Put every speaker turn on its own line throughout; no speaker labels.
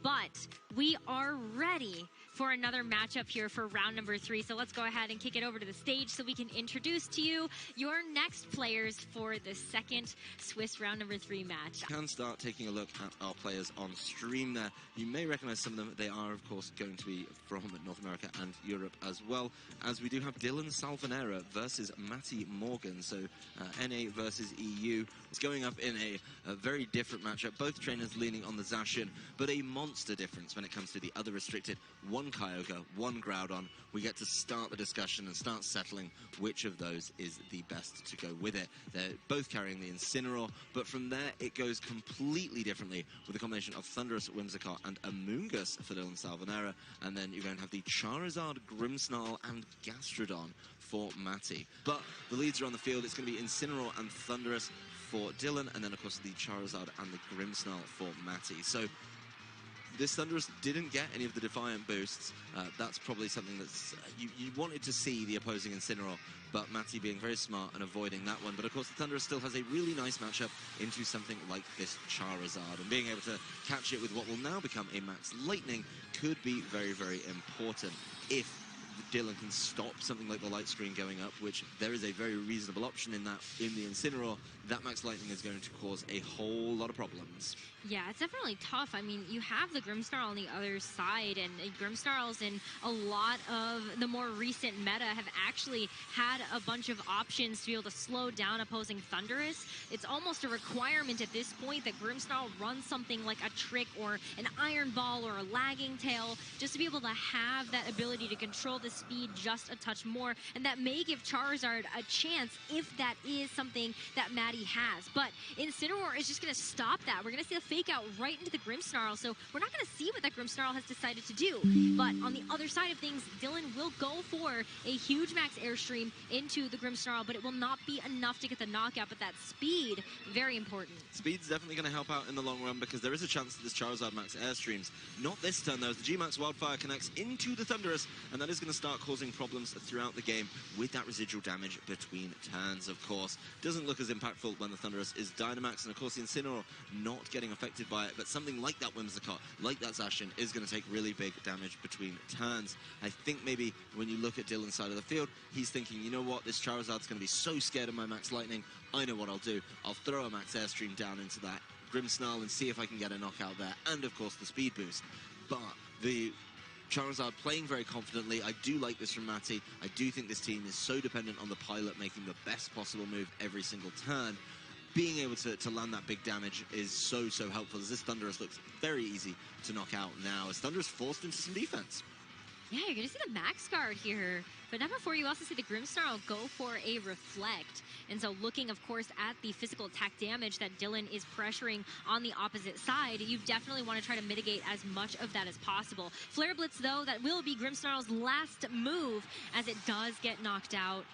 but we are ready for another matchup here for round number 3. So let's go ahead and kick it over to the stage so we can introduce to you your next players for the second Swiss round number 3 match.
You can start taking a look at our players on stream there. You may recognize some of them. They are, of course, going to be from North America and Europe as well, as we do have Dylan Salvanera versus Mattie Morgan. So NA versus EU. It's going up in a very different matchup. Both trainers leaning on the Zacian, but a monster difference when it comes to the other restricted. One Kyogre, one Groudon. We get to start the discussion and start settling which of those is the best to go with it. They're both carrying the Incineroar, but from there it goes completely differently with a combination of Thundurus, Whimsicott, and Amoonguss for Dylan Salvanera, and then you're going to have the Charizard, Grimmsnarl, and Gastrodon for Mattie. But the leads are on the field. It's going to be Incineroar and Thundurus for Dylan, and then of course the Charizard and the Grimmsnarl for Mattie. So this Thundurus didn't get any of the Defiant boosts. That's probably something that's... you wanted to see the opposing Incineroar, but Mattie being very smart and avoiding that one. But of course the Thundurus still has a really nice matchup into something like this Charizard, and being able to catch it with what will now become a Max Lightning could be very, very important if Dylan can stop something like the light screen going up, which there is a very reasonable option in that. In the Incineroar, that Max Lightning is going to cause a whole lot of problems.
Yeah, it's definitely tough. I mean, you have the Grimmsnarl on the other side, and Grimmsnarls in a lot of the more recent meta have actually had a bunch of options to be able to slow down opposing Thundurus. It's almost a requirement at this point that Grimmsnarl runs something like a Trick or an Iron Ball or a Lagging Tail, just to be able to have that ability to control the speed just a touch more, and that may give Charizard a chance if that is something that Mattie has. But Incineroar is just going to stop that. We're going to see a fake out right into the Grimmsnarl, so we're not going to see what that Grimmsnarl has decided to do. But on the other side of things, Dylan will go for a huge max airstream into the Grimmsnarl, but it will not be enough to get the knockout. But that speed, very important.
Speed's definitely going to help out in the long run, because there is a chance that this Charizard max airstreams. Not this turn though, as the G-Max Wildfire connects into the Thundurus, and that is going to start causing problems throughout the game with that residual damage between turns, of course. Doesn't look as impactful when the Thundurus is Dynamax, and of course the Incineroar not getting affected by it, but something like that Whimsicott, like that Zacian, is going to take really big damage between turns. I think maybe when you look at Dylan's side of the field, he's thinking, you know what, this Charizard's going to be so scared of my Max Lightning, I know what I'll do. I'll throw a Max Airstream down into that Grimmsnarl and see if I can get a knockout there, and of course the speed boost. But the Charizard playing very confidently. I do like this from Mattie. I do think this team is so dependent on the pilot making the best possible move every single turn. Being able to land that big damage is so, so helpful, as this Thundurus looks very easy to knock out now, as Thundurus forced into some defense.
Yeah, you're going to see the Max Guard here. But number 4, you also see the Grimmsnarl go for a Reflect. And so looking, of course, at the physical attack damage that Dylan is pressuring on the opposite side, you definitely want to try to mitigate as much of that as possible. Flare Blitz, though, that will be Grimmsnarl's last move, as it does get knocked out.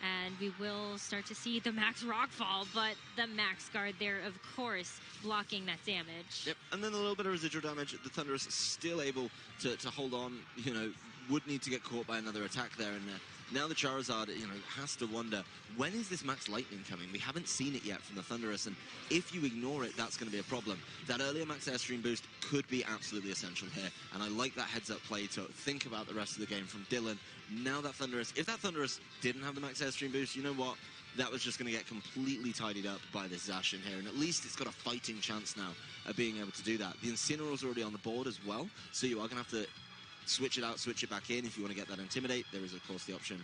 And we will start to see the Max Rockfall, but the Max Guard there, of course, blocking that damage.
Yep, and then a little bit of residual damage. The Thundurus is still able to hold on, you know, would need to get caught by another attack there. And now the Charizard, you know, has to wonder, when is this Max Lightning coming? We haven't seen it yet from the Thundurus, and if you ignore it, that's going to be a problem. That earlier Max Airstream boost could be absolutely essential here, and I like that heads-up play to think about the rest of the game from Dylan. Now that Thundurus, if that Thundurus didn't have the Max Airstream boost, you know what? That was just going to get completely tidied up by this Zacian here, and at least it's got a fighting chance now of being able to do that. The Incineroar's already on the board as well, so you are going to have to switch it out, switch it back in if you want to get that Intimidate. There is, of course, the option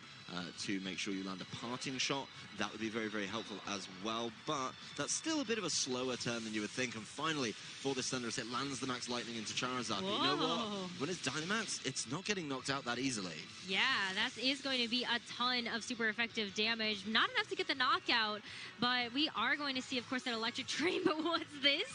to make sure you land a Parting Shot. That would be very, very helpful as well, but that's still a bit of a slower turn than you would think. And finally, for this Thundurus, it lands the Max Lightning into Charizard. But you know what? When it's Dynamax, it's not getting knocked out that easily.
Yeah, that is going to be a ton of super effective damage. Not enough to get the knockout, but we are going to see, of course, that Electric Train. But what's this?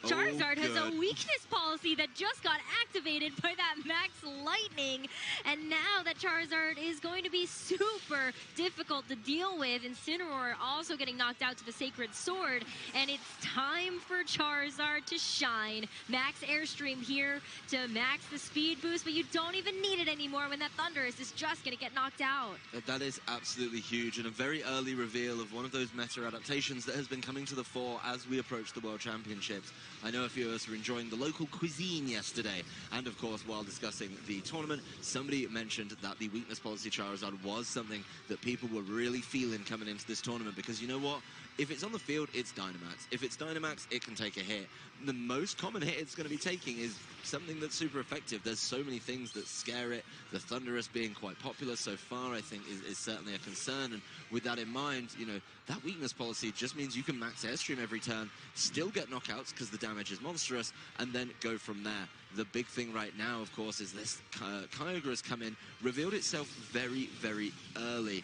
Charizard has a weakness policy that just got activated by that Max Lightning, and now that Charizard is going to be super difficult to deal with. Incineroar also getting knocked out to the Sacred Sword, and it's time for Charizard to shine. Max Airstream here to max the speed boost, but you don't even need it anymore when that Thundurus is just going to get knocked out.
That is absolutely huge, and a very early reveal of one of those meta adaptations that has been coming to the fore as we approach the World Championships. I know a few of us were enjoying the local cuisine yesterday. And of course, while discussing the tournament, somebody mentioned that the weakness policy Charizard was something that people were really feeling coming into this tournament, because you know what? If it's on the field, it's Dynamax. If it's Dynamax, it can take a hit. The most common hit it's going to be taking is something that's super effective. There's so many things that scare it. The Thunderous being quite popular so far, I think, is certainly a concern. And with that in mind, you know, that weakness policy just means you can max Airstream every turn, still get knockouts because the damage is monstrous, and then go from there. The big thing right now, of course, is this Kyogre has come in, revealed itself very, very early.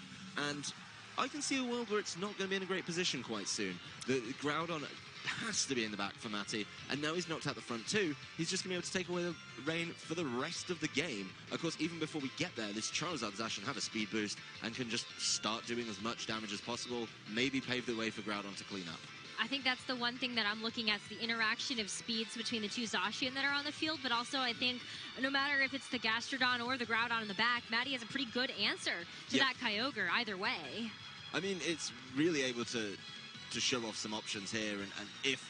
And I can see a world where it's not going to be in a great position quite soon. The Groudon has to be in the back for Mattie, and now he's knocked out the front too. He's just going to be able to take away the reign for the rest of the game. Of course, even before we get there, this Charizard Zacian have a speed boost and can just start doing as much damage as possible, maybe pave the way for Groudon to clean up.
I think that's the one thing that I'm looking at, is the interaction of speeds between the two Zacian that are on the field, but also I think no matter if it's the Gastrodon or the Groudon in the back, Mattie has a pretty good answer to that Kyogre either way.
I mean, it's really able to show off some options here, and if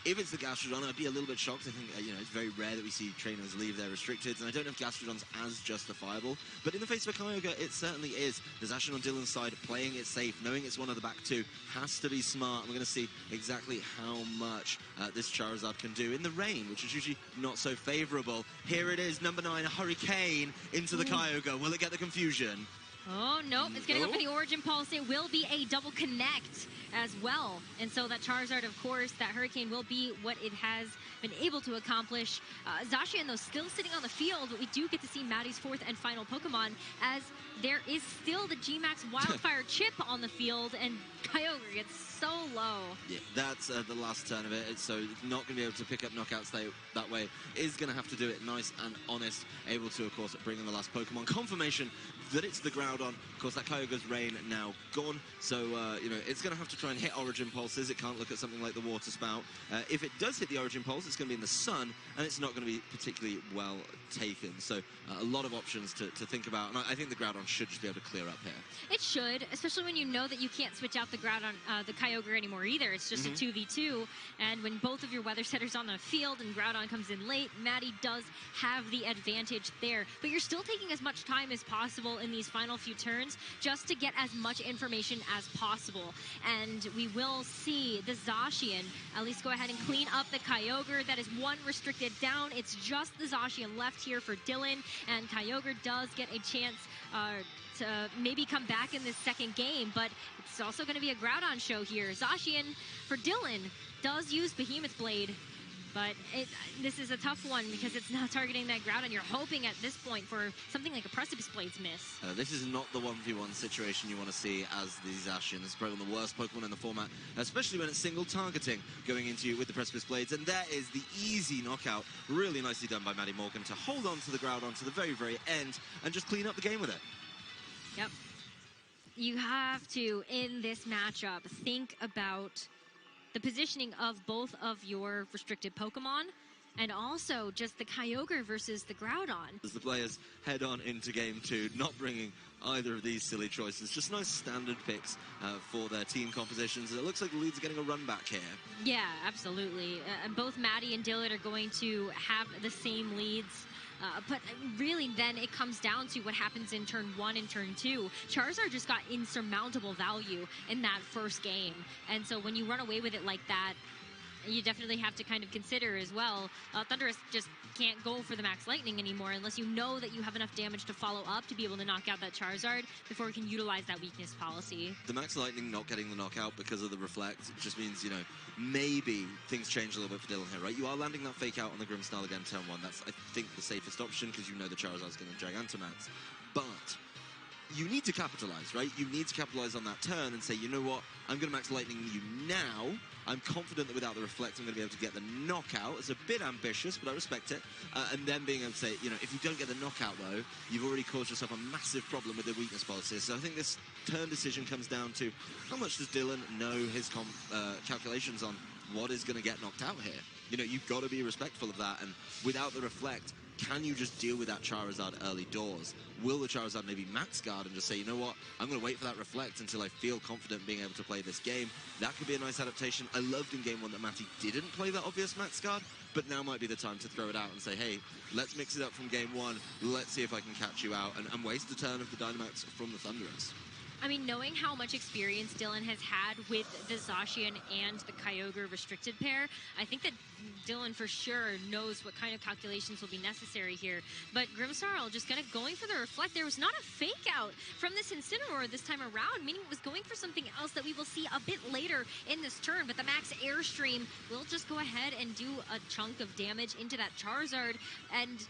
it's the Gastrodon, I'd be a little bit shocked. I think, you know, it's very rare that we see trainers leave their restricted, and I don't know if Gastrodon's as justifiable, but in the face of a Kyogre, it certainly is. The Zacian on Dylan's side, playing it safe, knowing it's one of the back two, has to be smart. We're going to see exactly how much this Charizard can do in the rain, which is usually not so favorable. Here it is, number 9, a Hurricane into the Kyogre. Will it get the confusion?
Oh, nope. It's going to go for the Origin Pulse. It will be a double connect as well. And so that Charizard, of course, that Hurricane will be what it has been able to accomplish. Zacian, though, still sitting on the field, but we do get to see Mattie's fourth and final Pokemon, as there is still the G-Max Wildfire chip on the field, and Kyogre gets so low.
Yeah, that's the last turn of it, so it's not going to be able to pick up knockouts that way. Is going to have to do it nice and honest, able to, of course, bring in the last Pokemon. Confirmation that it's the Groudon. Of course, that Kyogre's reign now gone, so, you know, it's going to have to try and hit Origin Pulses. It can't look at something like the Water Spout. If it does hit the Origin Pulse, it's going to be in the Sun, and it's not going to be particularly well taken. So, a lot of options to think about, and I think the Groudon should just be able to clear up here.
It should, especially when you know that you can't switch out the Groudon, the Kyogre anymore either. It's just a 2v2, and when both of your Weather Setters on the field and Groudon comes in late, Mattie does have the advantage there. But you're still taking as much time as possible in these final few turns just to get as much information as possible. And we will see the Zacian at least go ahead and clean up the Kyogre. That is one restricted down. It's just the Zacian left here for Dylan, and Kyogre does get a chance to maybe come back in this second game, but it's also going to be a Groudon show here. Zacian, for Dylan, does use Behemoth Blade, but this is a tough one because it's not targeting that Groudon. You're hoping at this point for something like a Precipice Blades miss.
This is not the 1v1 situation you want to see as the Zacian. It's probably one of the worst Pokemon in the format, especially when it's single targeting going into you with the Precipice Blades. And there is the easy knockout, really nicely done by Mattie Morgan to hold on to the Groudon to the very, very end and just clean up the game with it.
Yep. You have to, in this matchup, think about the positioning of both of your restricted Pokemon, and also just the Kyogre versus the Groudon.
As the players head on into game 2, not bringing either of these silly choices, just nice standard picks for their team compositions. It looks like the leads are getting a run back here.
Yeah, absolutely. Both Mattie and Dylan are going to have the same leads. But really, then it comes down to what happens in turn 1 and turn 2. Charizard just got insurmountable value in that first game. And so when you run away with it like that, you definitely have to kind of consider as well. Thunderous just can't go for the Max Lightning anymore unless you know that you have enough damage to follow up to be able to knock out that Charizard before we can utilize that weakness policy.
The Max Lightning not getting the knockout because of the Reflect just means, you know, maybe things change a little bit for Dylan here, right? You are landing that fake out on the Grimmsnarl again turn 1. That's, I think, the safest option because you know the Charizard's going to Gigantamax. But you need to capitalize, right? You need to capitalize on that turn and say, you know what, I'm going to Max Lightning you now. I'm confident that without the Reflect, I'm going to be able to get the knockout. It's a bit ambitious, but I respect it. And then being able to say, you know, if you don't get the knockout, though, you've already caused yourself a massive problem with the weakness policy. So I think this turn decision comes down to how much does Dylan know his calculations on what is going to get knocked out here. You know, you've got to be respectful of that. And without the Reflect, can you just deal with that Charizard early doors? Will the Charizard maybe max guard and just say, you know what, I'm going to wait for that reflect until I feel confident being able to play this game? That could be a nice adaptation. I loved in game 1 that Mattie didn't play that obvious max guard, but now might be the time to throw it out and say, hey, let's mix it up from game 1. Let's see if I can catch you out and waste a turn of the Dynamax from the Thundurus.
I mean, knowing how much experience Dylan has had with the Zacian and the Kyogre restricted pair, I think that Dylan for sure knows what kind of calculations will be necessary here. But Grimmsnarl just kind of going for the reflect. There was not a fake out from this Incineroar this time around, meaning it was going for something else that we will see a bit later in this turn. But the max airstream will just go ahead and do a chunk of damage into that Charizard. And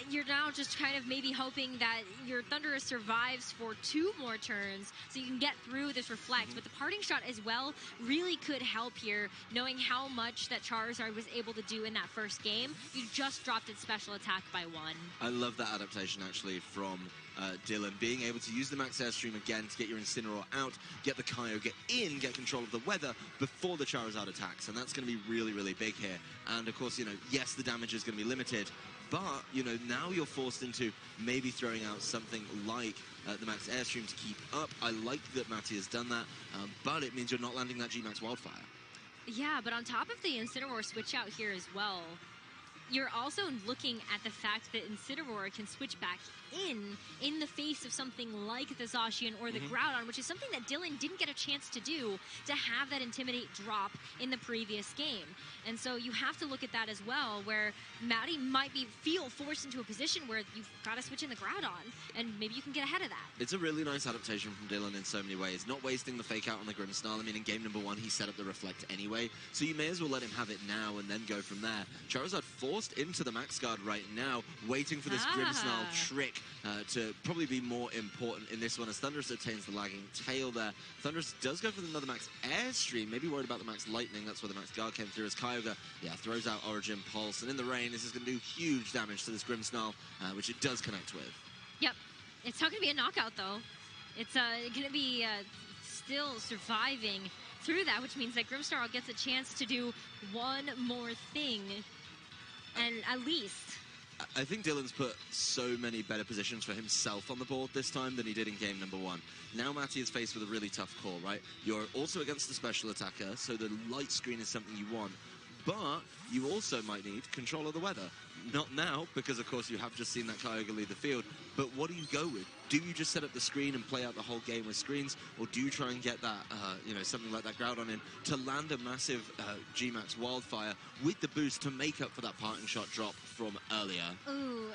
you're now just kind of maybe hoping that your Thundurus survives for 2 more turns so you can get through this reflect. But the parting shot as well really could help here, knowing how much that Charizard was able to do in that first game. You just dropped its special attack by 1.
I love that adaptation actually from Dylan, being able to use the max airstream again to get your Incineroar out, get the Kyogre in, get control of the weather before the Charizard attacks, and that's going to be really, really big here. And of course, you know, yes, the damage is going to be limited, but, you know, now you're forced into maybe throwing out something like the max airstream to keep up. I like that Mattie has done that, but it means you're not landing that G-Max Wildfire.
Yeah, but on top of the Incineroar switch out here as well, you're also looking at the fact that Incineroar can switch back in the face of something like the Zacian or the Groudon, which is something that Dylan didn't get a chance to do, to have that Intimidate drop in the previous game. And so you have to look at that as well, where Mattie might feel forced into a position where you've got to switch in the Groudon, and maybe you can get ahead of that.
It's a really nice adaptation from Dylan in so many ways. Not wasting the fake out on the Grimmsnarl. I mean, in game number 1, he set up the Reflect anyway, so you may as well let him have it now and then go from there. Charizard forced into the Max Guard right now, waiting for this Grimmsnarl trick to probably be more important in this one, as Thundurus obtains the lagging tail there. Thundurus does go for another Max Airstream, maybe worried about the Max Lightning. That's where the Max Guard came through, as Kyogre, throws out Origin Pulse, and in the rain, this is going to do huge damage to this Grimmsnarl, which it does connect with.
Yep. It's not going to be a knockout, though. It's going to be still surviving through that, which means that Grimmsnarl gets a chance to do one more thing, and at least...
I think Dylan's put so many better positions for himself on the board this time than he did in game number 1. Now Mattie is faced with a really tough call, right? You're also against the special attacker, so the light screen is something you want, but you also might need control of the weather. Not now, because of course you have just seen that Kyogre leave the field, but what do you go with? Do you just set up the screen and play out the whole game with screens, or do you try and get that, something like that Groudon in to land a massive G-Max Wildfire with the boost to make up for that parting shot drop from earlier?
Ooh,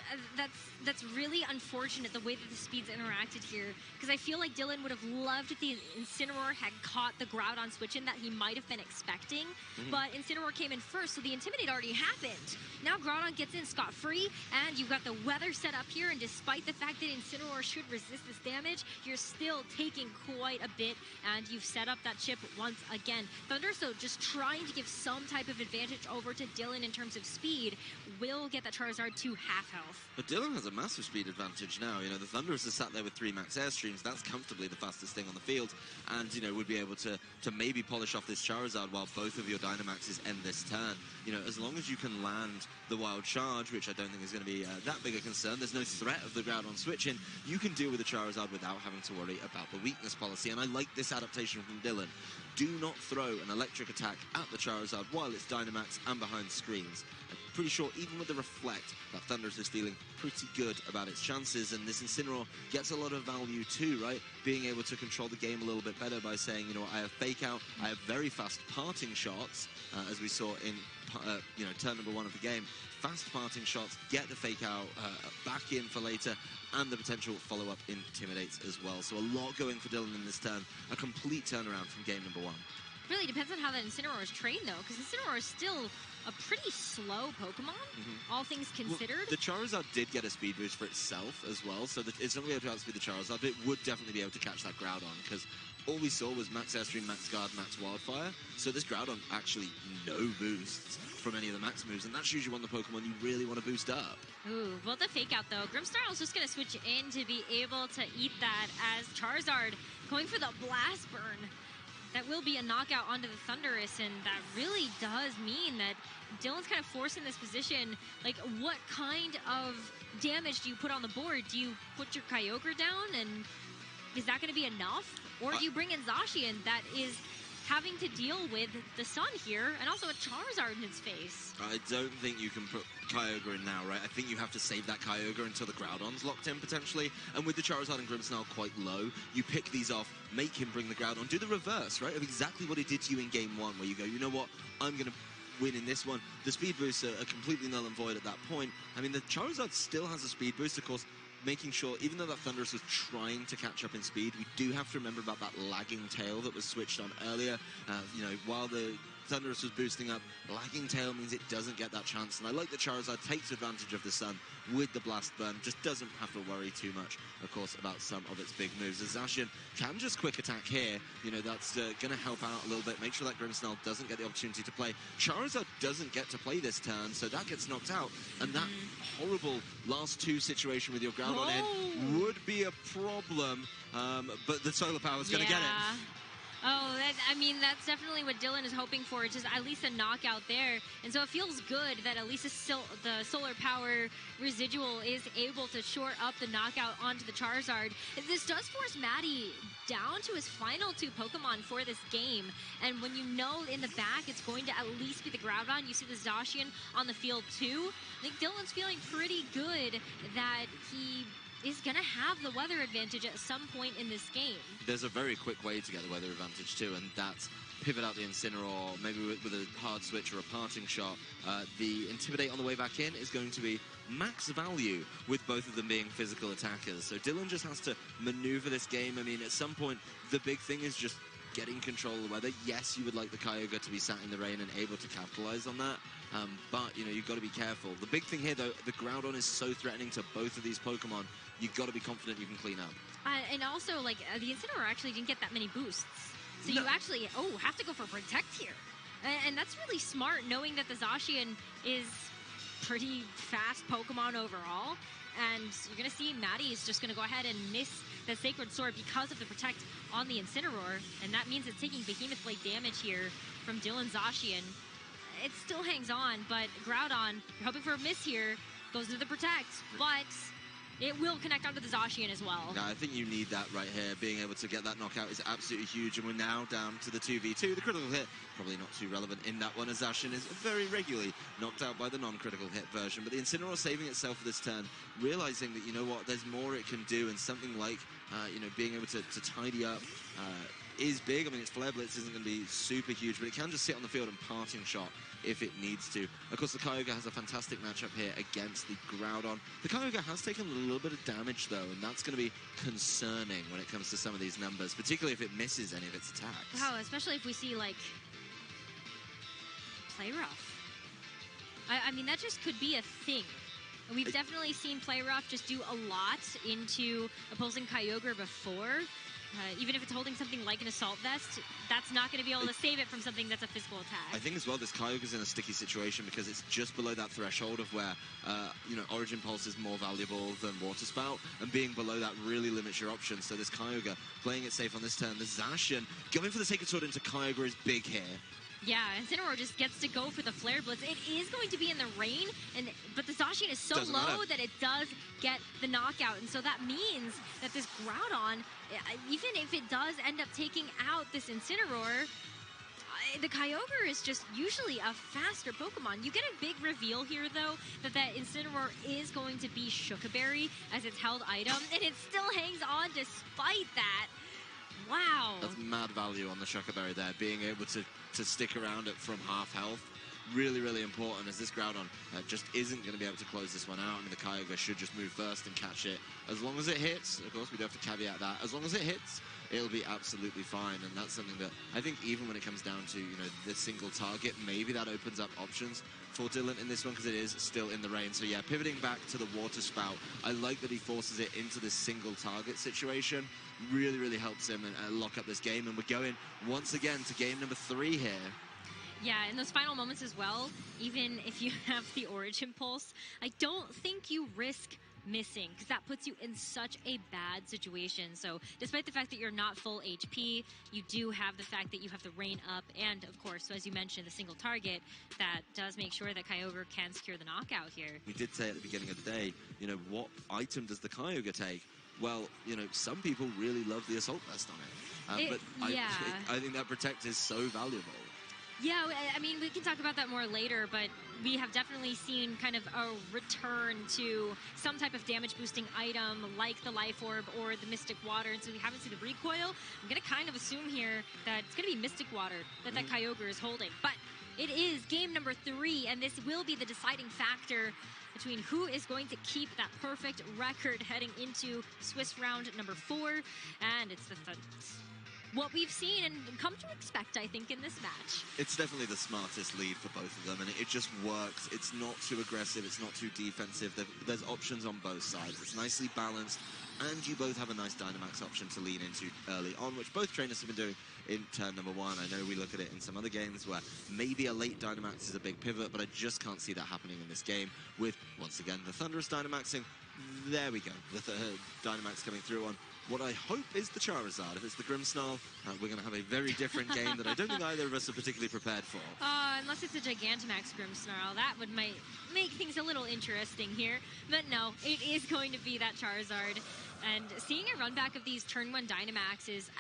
that's really unfortunate, the way that the speeds interacted here, because I feel like Dylan would have loved if the Incineroar had caught the Groudon switch in that he might have been expecting, but Incineroar came in first, so the Intimidate already happened. Now Groudon gets in scot-free, and you've got the weather set up here, and despite the fact that Incineroar should resist this damage, you're still taking quite a bit, and you've set up that chip once again. Thundurus, though, just trying to give some type of advantage over to Dylan in terms of speed, will get that Charizard to half health.
But Dylan has a massive speed advantage now. You know, the Thundurus is sat there with 3 max airstreams. That's comfortably the fastest thing on the field, and, you know, would be able to maybe polish off this Charizard while both of your Dynamaxes end this turn. You know, as long as you can land the Wild Charge, which I don't think is going to be that big a concern, there's no threat of the Groudon switching, you can deal with the Charizard without having to worry about the weakness policy, and I like this adaptation from Dylan. Do not throw an electric attack at the Charizard while it's Dynamax and behind screens. I'm pretty sure even with the Reflect, that Thundurus is feeling pretty good about its chances, and this Incineroar gets a lot of value too, right? Being able to control the game a little bit better by saying, you know what, I have Fake Out, I have very fast parting shots, as we saw in turn number 1 of the game. Fast parting shots, get the Fake Out back in for later, and the potential follow-up intimidates as well. So a lot going for Dylan in this turn. A complete turnaround from game number 1.
Really depends on how that Incineroar is trained, though, because Incineroar is still a pretty slow Pokemon, all things considered.
Well, the Charizard did get a speed boost for itself as well, so that it's not going to be able to outspeed the Charizard, but it would definitely be able to catch that Groudon, because all we saw was Max Airstream, Max Guard, Max Wildfire, so this Groudon actually no boosts from any of the Max moves, and that's usually one of the Pokemon you really want to boost up.
Ooh, well, the Fake Out, though. Grimmsnarl's just going to switch in to be able to eat that, as Charizard going for the Blast Burn. that will be a knockout onto the Thunderous, and that really does mean that Dylan's kind of forced in this position. Like, what kind of damage do you put on the board? Do you put your Kyogre down, and is that going to be enough? Or do you bring in Zacian that is having to deal with the sun here, and also a Charizard in his face?
I don't think you can put Kyogre in now, right? I think you have to save that Kyogre until the Groudon's locked in, potentially. And with the Charizard and Grimmsnarl quite low, you pick these off, make him bring the Groudon, do the reverse, right, of exactly what he did to you in Game 1, where you go, you know what, I'm going to win in this one. The speed boosts are completely null and void at that point. I mean, the Charizard still has a speed boost, of course, making sure, even though that Thunderous was trying to catch up in speed, we do have to remember about that lagging tail that was switched on earlier. You know, while the Thunderous was boosting up, lagging tail means it doesn't get that chance. And I like that Charizard takes advantage of the sun with the Blast Burn, just doesn't have to worry too much, of course, about some of its big moves. As Zacian can just quick attack here, you know, that's going to help out a little bit, make sure that Grimmsnarl doesn't get the opportunity to play. Charizard doesn't get to play this turn, so that gets knocked out. And that horrible last two situation with your Groudon in would be a problem, but the solar power is going to get it.
Oh, I mean, that's definitely what Dylan is hoping for, just at least a knockout there. And so it feels good that at least the solar power residual is able to shore up the knockout onto the Charizard. This does force Mattie down to his final two Pokemon for this game. And when you know in the back it's going to at least be the Groudon, you see the Zacian on the field too. I think Dylan's feeling pretty good that he is going to have the weather advantage at some point in this game.
There's a very quick way to get the weather advantage too, and that's pivot out the Incineroar, maybe with a hard switch or a parting shot. The Intimidate on the way back in is going to be max value, with both of them being physical attackers. So Dylan just has to maneuver this game. I mean, at some point, the big thing is just getting control of the weather. Yes, you would like the Kyogre to be sat in the rain and able to capitalize on that, but, you know, you've got to be careful. The big thing here, though, the Groudon is so threatening to both of these Pokemon, you've got to be confident you can clean up.
And also, like, the Incineroar actually didn't get that many boosts. So you actually, have to go for Protect here. And that's really smart, knowing that the Zacian is pretty fast Pokemon overall. And you're going to see Mattie is just going to go ahead and miss the Sacred Sword because of the Protect on the Incineroar. And that means it's taking Behemoth Blade damage here from Dylan Zacian. It still hangs on, but Groudon, you're hoping for a miss here, goes into the Protect, but it will connect onto the Zacian as well.
Yeah, I think you need that right here. Being able to get that knockout is absolutely huge, and we're now down to the 2v2. The critical hit, probably not too relevant in that one, as Zacian is very regularly knocked out by the non-critical hit version. But the Incineroar saving itself for this turn, realizing that, you know what, there's more it can do, and something like, you know, being able to tidy up is big. I mean, its Flare Blitz isn't going to be super huge, but it can just sit on the field and parting shot if it needs to. Of course, the Kyogre has a fantastic matchup here against the Groudon. The Kyogre has taken a little bit of damage, though, and that's going to be concerning when it comes to some of these numbers, particularly if it misses any of its attacks.
Wow, especially if we see, like, Play Rough. I mean, that just could be a thing. We've definitely seen Play Rough just do a lot into opposing Kyogre before. Even if it's holding something like an Assault Vest, that's not going to be able to save it from something that's a physical attack.
I think as well, this Kyogre's in a sticky situation because it's just below that threshold of where, you know, Origin Pulse is more valuable than Water Spout, and being below that really limits your options. So this Kyogre playing it safe on this turn. The Zacian going for the Sacred Sword into Kyogre is big here.
Yeah, Incineroar just gets to go for the Flare Blitz. It is going to be in the rain, but the Zacian is so low that it does get the knockout. And so that means that this Groudon, even if it does end up taking out this Incineroar, the Kyogre is just usually a faster Pokemon. You get a big reveal here, though, that Incineroar is going to be Shukaberry as its held item, and it still hangs on despite that. Wow.
That's mad value on the Shukaberry there, being able to stick around it from half health. Really, really important, as this Groudon just isn't going to be able to close this one out. I mean, the Kyogre should just move first and catch it. As long as it hits, of course, we do have to caveat that. As long as it hits, it'll be absolutely fine. And that's something that I think even when it comes down to, you know, the single target, maybe that opens up options for Dylan in this one because it is still in the rain. So yeah, pivoting back to the Water Spout, I like that he forces it into this single target situation. Really, really helps him and lock up this game. And we're going once again to game number 3 here.
Yeah, in those final moments as well, even if you have the Origin Pulse, I don't think you risk missing, because that puts you in such a bad situation. So despite the fact that you're not full HP, you do have the fact that you have the rain up, and of course, so as you mentioned, the single target that does make sure that Kyogre can secure the knockout here.
We did say at the beginning of the day, you know, what item does the Kyogre take? Well, you know, some people really love the Assault Vest on it. But I think that Protect is so valuable.
Yeah, I mean, we can talk about that more later, but we have definitely seen kind of a return to some type of damage-boosting item like the Life Orb or the Mystic Water, and so we haven't seen the recoil. I'm going to kind of assume here that it's going to be Mystic Water that Kyogre is holding. But it is game number 3, and this will be the deciding factor between who is going to keep that perfect record heading into Swiss round number 4, and it's what we've seen and come to expect, I think, in this match.
It's definitely the smartest lead for both of them, and it just works. It's not too aggressive, it's not too defensive. There's options on both sides. It's nicely balanced, and you both have a nice Dynamax option to lean into early on, which both trainers have been doing in turn number 1. I know we look at it in some other games where maybe a late Dynamax is a big pivot, but I just can't see that happening in this game with, once again, the Thunderous Dynamaxing. There we go, the Dynamax coming through on what I hope is the Charizard. If it's the Grimmsnarl, we're going to have a very different game that I don't think either of us are particularly prepared for.
Unless it's a Gigantamax Grimmsnarl, that might make things a little interesting here. But no, it is going to be that Charizard. And seeing a run back of these turn 1 Dynamaxes,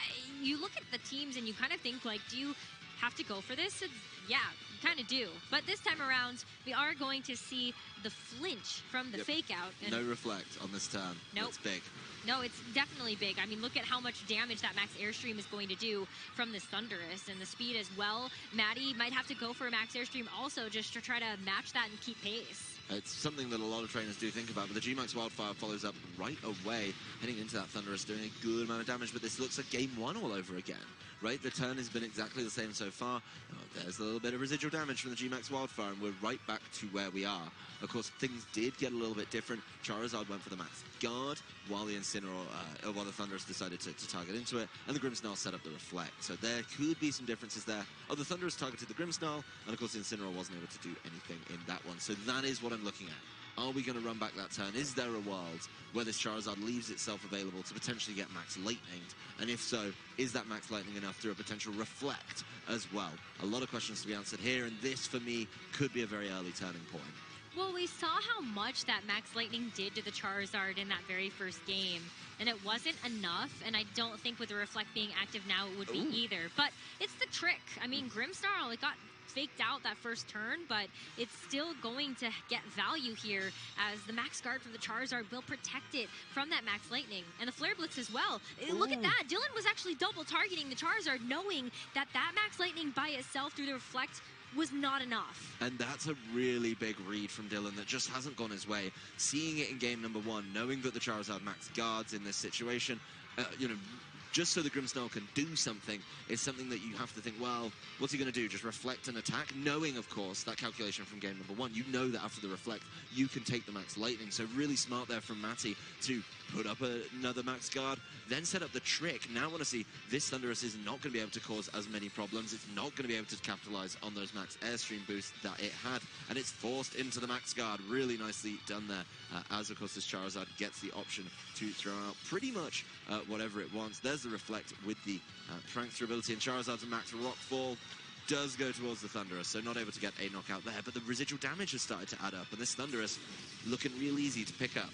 you look at the teams and you kind of think, like, do you have to go for this? Yeah, you kind of do. But this time around, we are going to see the flinch from the fake out.
And no reflect on this turn.
Nope.
It's big.
No, it's definitely big. I mean, look at how much damage that Max Airstream is going to do from this Thunderous, and the speed as well. Mattie might have to go for a Max Airstream also just to try to match that and keep pace.
It's something that a lot of trainers do think about, but the G-Max Wildfire follows up right away, heading into that Thunderous, doing a good amount of damage, but this looks like game 1 all over again, right? The turn has been exactly the same so far. There's a little bit of residual damage from the G-Max Wildfire, and we're right back to where we are. Of course, things did get a little bit different. Charizard went for the Max Guard, while the while the Thunderous decided to target into it, and the Grimmsnarl set up the Reflect. So there could be some differences there. The Thunderous targeted the Grimmsnarl, and of course the Incineroar wasn't able to do anything in that one. So that is what I'm looking at. Are we going to run back that turn? Is there a world where this Charizard leaves itself available to potentially get Max Lightninged? And if so, is that Max Lightning enough through a potential Reflect as well? A lot of questions to be answered here, and this, for me, could be a very early turning point.
Well, we saw how much that Max Lightning did to the Charizard in that very first game, and it wasn't enough, and I don't think with the Reflect being active now it would be either. But it's the trick. I mean, Grimmsnarl, it got faked out that first turn, but it's still going to get value here as the Max Guard from the Charizard will protect it from that Max Lightning. And the Flare Blitz as well. Look at that. Dylan was actually double targeting the Charizard, knowing that that Max Lightning by itself through the Reflect was not enough.
And that's a really big read from Dylan that just hasn't gone his way. Seeing it in game number 1, knowing that the Charizard Max Guards in this situation, you know, just so the Grimmsnarl can do something, is something that you have to think, well, what's he going to do? Just reflect and attack? Knowing, of course, that calculation from game number 1, you know that after the Reflect, you can take the Max Lightning. So really smart there from Mattie to put up another Max Guard, then set up the trick. Now I want to see this Thunderous is not going to be able to cause as many problems. It's not going to be able to capitalize on those Max Airstream boosts that it had, and it's forced into the Max Guard. Really nicely done there, as of course this Charizard gets the option to throw out pretty much whatever it wants. There's the Reflect with the Prankster ability, and Charizard's Max Rockfall does go towards the Thunderous, so not able to get a knockout there, but the residual damage has started to add up, and this Thunderous looking real easy to pick up.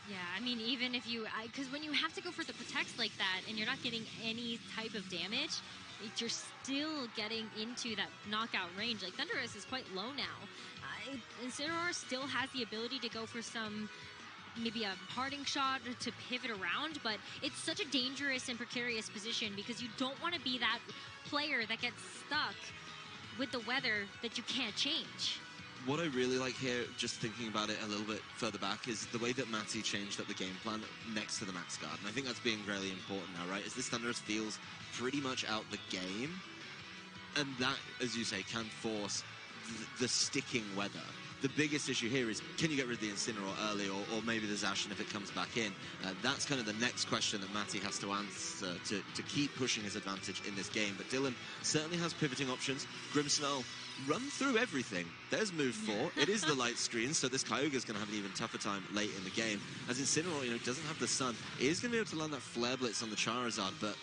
Yeah, I mean, even if you, because when you have to go for the Protects like that and you're not getting any type of damage, you're still getting into that knockout range. Like, Thunderous is quite low now. Incineroar still has the ability to go for some, maybe a parting shot to pivot around, but it's such a dangerous and precarious position because you don't want to be that player that gets stuck with the weather that you can't change.
What I really like here, just thinking about it a little bit further back, is the way that Mattie changed up the game plan next to the Max Guard. And I think that's being really important now, right? As this Thunderous feels pretty much out the game, and that, as you say, can force the sticking weather. The biggest issue here is, can you get rid of the Incineroar early, or maybe the Zacian if it comes back in? That's kind of the next question that Mattie has to answer to keep pushing his advantage in this game. But Dylan certainly has pivoting options. Grimmsnarl run through everything. There's move 4. It is the light screen, so this Kyogre's going to have an even tougher time late in the game. As Incineroar, doesn't have the sun, it is going to be able to land that Flare Blitz on the Charizard, but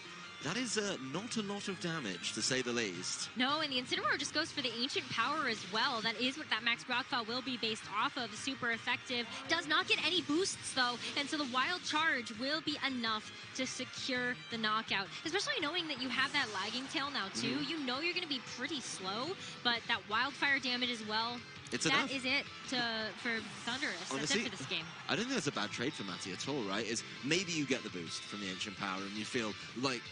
that is not a lot of damage, to say the least.
No, and the Incineroar just goes for the Ancient Power as well. That is what that Max Rockfall will be based off of. Super effective. Does not get any boosts, though, and so the Wild Charge will be enough to secure the knockout. Especially knowing that you have that lagging tail now, too. You know you're going to be pretty slow, but that Wildfire damage as well,
it's
that
enough.
is it for Thunderous.
Honestly,
that's it for this game.
I don't think that's a bad trade for Mattie at all, right? Is maybe you get the boost from the Ancient Power and you feel like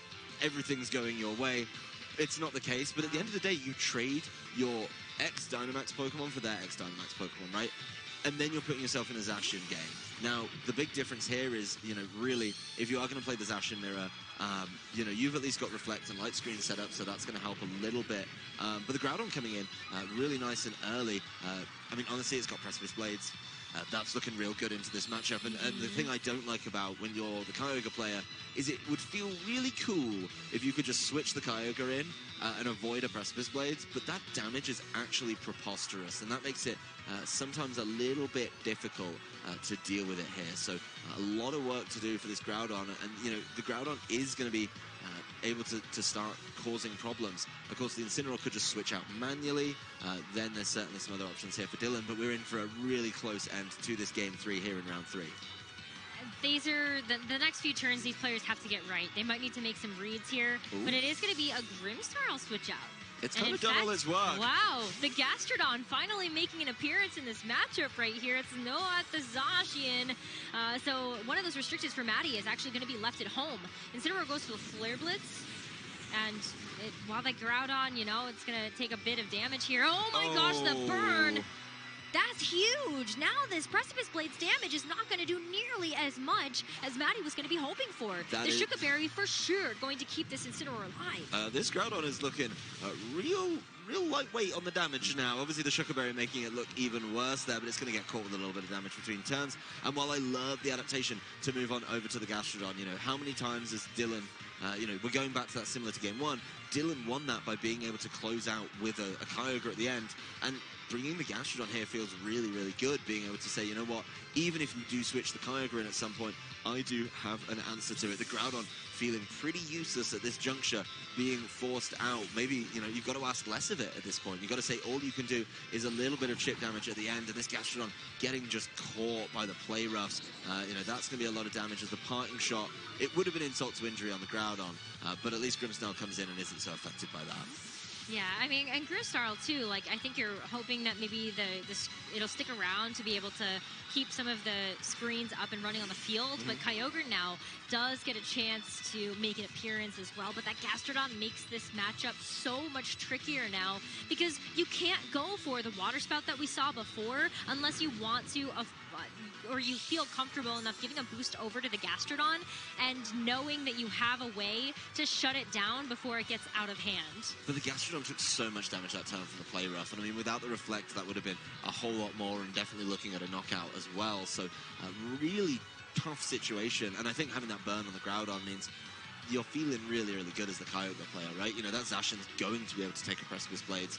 everything's going your way. It's not the case, but at the end of the day, you trade your X-Dynamax Pokemon for their X-Dynamax Pokemon, right? And then you're putting yourself in a Zacian game. Now, the big difference here is, really, if you are going to play the Zacian Mirror, you've at least got Reflect and Light Screen set up, so that's going to help a little bit. But the Groudon coming in really nice and early. Honestly, it's got Precipice Blades. That's looking real good into this matchup. And the thing I don't like about when you're the Kyogre player is it would feel really cool if you could just switch the Kyogre in and avoid a Precipice Blades, but that damage is actually preposterous, and that makes it sometimes a little bit difficult to deal with it here. So a lot of work to do for this Groudon, and the Groudon is going to be able to start causing problems. Of course, the Incineroar could just switch out manually. Then there's certainly some other options here for Dylan, but we're in for a really close end to this Game 3 here in Round 3.
These are the next few turns these players have to get right. They might need to make some reads here, but it is going to be a Grimmsnarl switch out.
It's kind of done all its work.
Wow, the Gastrodon finally making an appearance in this matchup right here. It's at the Zacian. So one of those restrictions for Mattie is actually going to be left at home. Incineroar goes for the Flare Blitz. And while that Groudon, it's going to take a bit of damage here. Oh my gosh, the burn! That's huge! Now this Precipice Blade's damage is not going to do nearly as much as Mattie was going to be hoping for. The Shuka Berry for sure going to keep this Incineroar alive.
This Groudon is looking real lightweight on the damage now. Obviously the Shuka Berry making it look even worse there, but it's going to get caught with a little bit of damage between turns. And while I love the adaptation to move on over to the Gastrodon, how many times has Dylan, we're going back to that similar to Game 1, Dylan won that by being able to close out with a Kyogre at the end, and bringing the Gastrodon here feels really, really good, being able to say, you know what, even if you do switch the Kyogre in at some point, I do have an answer to it. The Groudon feeling pretty useless at this juncture, being forced out. Maybe, you've got to ask less of it at this point. You've got to say all you can do is a little bit of chip damage at the end, and this Gastrodon getting just caught by the play roughs. That's going to be a lot of damage as the parting shot. It would have been insult to injury on the Groudon, but at least Grimmsnarl comes in and isn't so affected by that.
Yeah, and Grimmsnarl too, I think you're hoping that maybe it'll stick around to be able to keep some of the screens up and running on the field, but Kyogre now does get a chance to make an appearance as well, but that Gastrodon makes this matchup so much trickier now, because you can't go for the Water Spout that we saw before unless you want to, or you feel comfortable enough giving a boost over to the Gastrodon and knowing that you have a way to shut it down before it gets out of hand.
But the Gastrodon took so much damage that turn from the play rough, and without the Reflect, that would have been a whole lot more, and definitely looking at a knockout as well. So a really tough situation, and I think having that burn on the Groudon means you're feeling really, really good as the Kyogre player, right? That Zacian's going to be able to take a Precipice Blades,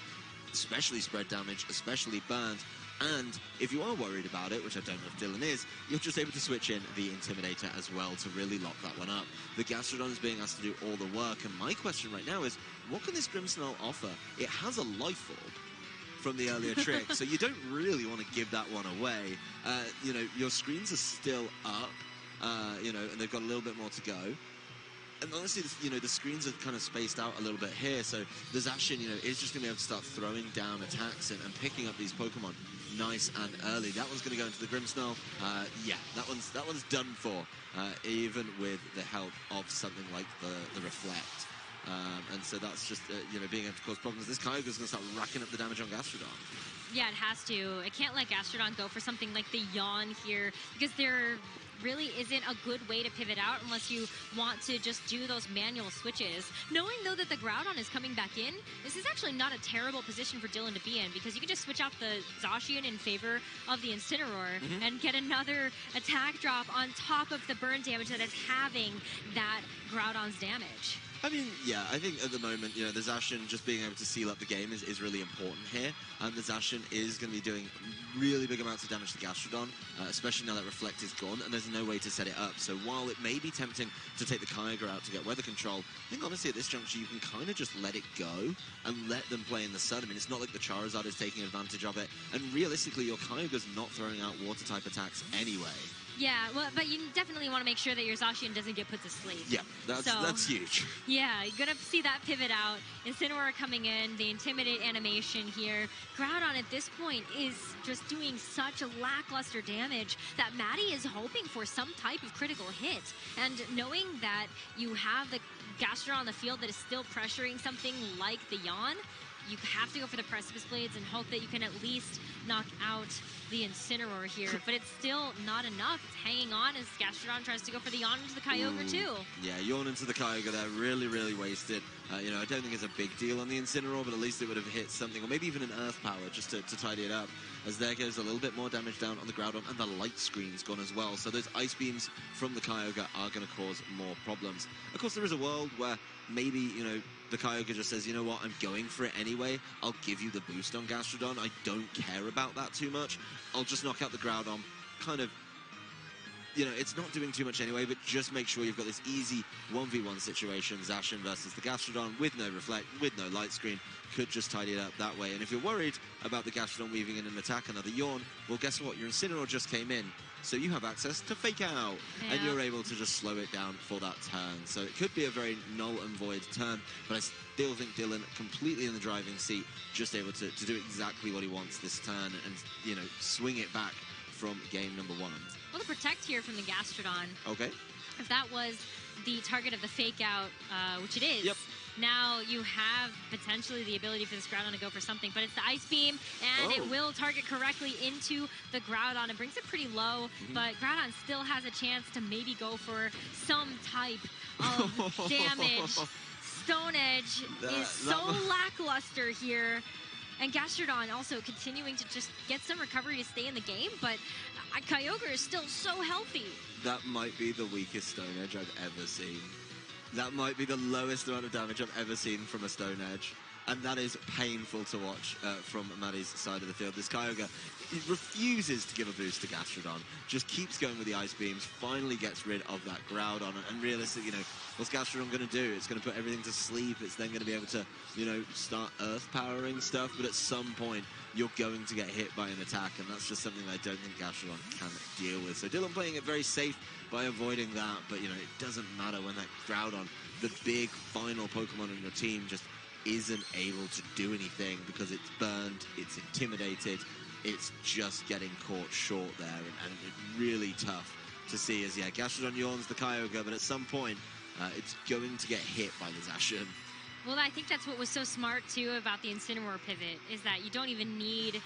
especially spread damage, especially burns. And if you are worried about it, which I don't know if Dylan is, you're just able to switch in the Intimidator as well to really lock that one up. The Gastrodon is being asked to do all the work, and my question right now is, what can this Grimmsnarl offer? It has a Life Orb from the earlier trick, so you don't really want to give that one away. Your screens are still up, and they've got a little bit more to go. And honestly, the screens are kind of spaced out a little bit here, so the Zacian, is just going to be able to start throwing down attacks and picking up these Pokemon nice and early. That one's going to go into the Grimmsnarl. Yeah, that one's done for, even with the help of something like the Reflect. And so that's just, being able to cause problems. This Kyogre's going to start racking up the damage on Gastrodon.
Yeah, it has to. It can't let Gastrodon go for something like the Yawn here, because there really isn't a good way to pivot out unless you want to just do those manual switches. Knowing, though, that the Groudon is coming back in, this is actually not a terrible position for Dylan to be in, because you can just switch out the Zacian in favor of the Incineroar and get another attack drop on top of the burn damage that is having that Groudon's damage.
I mean, yeah, I think at the moment, the Zacian just being able to seal up the game is really important here. And the Zacian is going to be doing really big amounts of damage to Gastrodon, especially now that Reflect is gone, and there's no way to set it up. So while it may be tempting to take the Kyogre out to get weather control, I think honestly at this juncture you can kind of just let it go and let them play in the sun. I mean, it's not like the Charizard is taking advantage of it, and realistically your Kyogre's not throwing out water-type attacks anyway.
Yeah, well, but you definitely want to make sure that your Zacian doesn't get put to sleep.
Yeah, that's huge.
Yeah, you're going to see that pivot out. Incineroar coming in, the Intimidate animation here. Groudon at this point is just doing such a lackluster damage that Mattie is hoping for some type of critical hit. And knowing that you have the Gastrodon on the field that is still pressuring something like the Yawn, you have to go for the Precipice Blades and hope that you can at least knock out the Incineroar here, but it's still not enough. It's hanging on as Gastrodon tries to go for the Yawn into the Kyogre too.
Yeah, Yawn into the Kyogre there, really wasted. I don't think it's a big deal on the Incineroar, but at least it would have hit something, or maybe even an Earth Power just to tidy it up, as there goes a little bit more damage down on the Groudon, and the Light Screen's gone as well. So those Ice Beams from the Kyogre are going to cause more problems. Of course, there is a world where maybe, the Kyogre just says, you know what, I'm going for it anyway. I'll give you the boost on Gastrodon. I don't care about that too much. I'll just knock out the Groudon. Kind of, it's not doing too much anyway, but just make sure you've got this easy 1v1 situation. Zacian versus the Gastrodon with no Reflect, with no Light Screen. Could just tidy it up that way. And if you're worried about the Gastrodon weaving in an attack, another Yawn, well, guess what? Your Incineroar just came in. So you have access to Fake Out, and you're able to just slow it down for that turn. So it could be a very null and void turn, but I still think Dylan completely in the driving seat, just able to do exactly what he wants this turn and, swing it back from game number 1.
Well, the Protect here from the Gastrodon.
Okay.
If that was the target of the Fake Out, which it is,
yep.
Now you have potentially the ability for this Groudon to go for something, but it's the Ice Beam, and it will target correctly into the Groudon. It brings it pretty low, but Groudon still has a chance to maybe go for some type of damage. Stone Edge is so lackluster here. And Gastrodon also continuing to just get some recovery to stay in the game, but Kyogre is still so healthy.
That might be the weakest Stone Edge I've ever seen. That might be the lowest amount of damage I've ever seen from a Stone Edge. And that is painful to watch from Maddie's side of the field. This Kyogre refuses to give a boost to Gastrodon, just keeps going with the Ice Beams, finally gets rid of that Groudon. And realistically, what's Gastrodon going to do? It's going to put everything to sleep. It's then going to be able to, start Earth powering stuff. But at some point, you're going to get hit by an attack. And that's just something that I don't think Gastrodon can deal with. So Dylan playing it very safe by avoiding that. But, it doesn't matter when that Groudon, the big final Pokemon in your team, just isn't able to do anything because it's burned, it's intimidated, it's just getting caught short there, and it's really tough to see as, Gastrodon yawns the Kyogre, but at some point, it's going to get hit by the Zacian.
Well, I think that's what was so smart, too, about the Incineroar pivot, is that you don't even need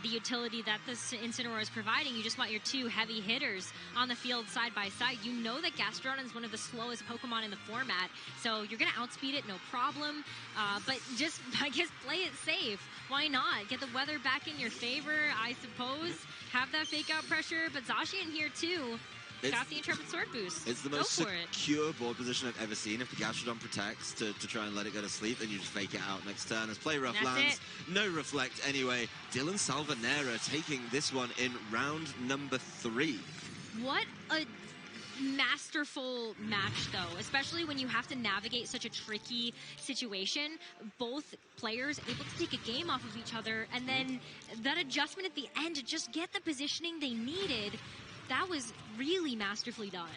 the utility that this Incineroar is providing. You just want your two heavy hitters on the field side by side. You know that Gastrodon is one of the slowest Pokemon in the format, so you're going to outspeed it, no problem. But just, I guess, play it safe. Why not? Get the weather back in your favor, I suppose. Have that Fake Out pressure, but Zacian here, too. Got the Intrepid Sword boost.
It's the most secure board position I've ever seen. If the Gastrodon protects to try and let it go to sleep, then you just fake it out next turn. As Play Rough lands, no Reflect anyway. Dylan Salvanera taking this one in round number 3.
What a masterful match, though, especially when you have to navigate such a tricky situation. Both players able to take a game off of each other, and then that adjustment at the end to just get the positioning they needed. That was really masterfully done.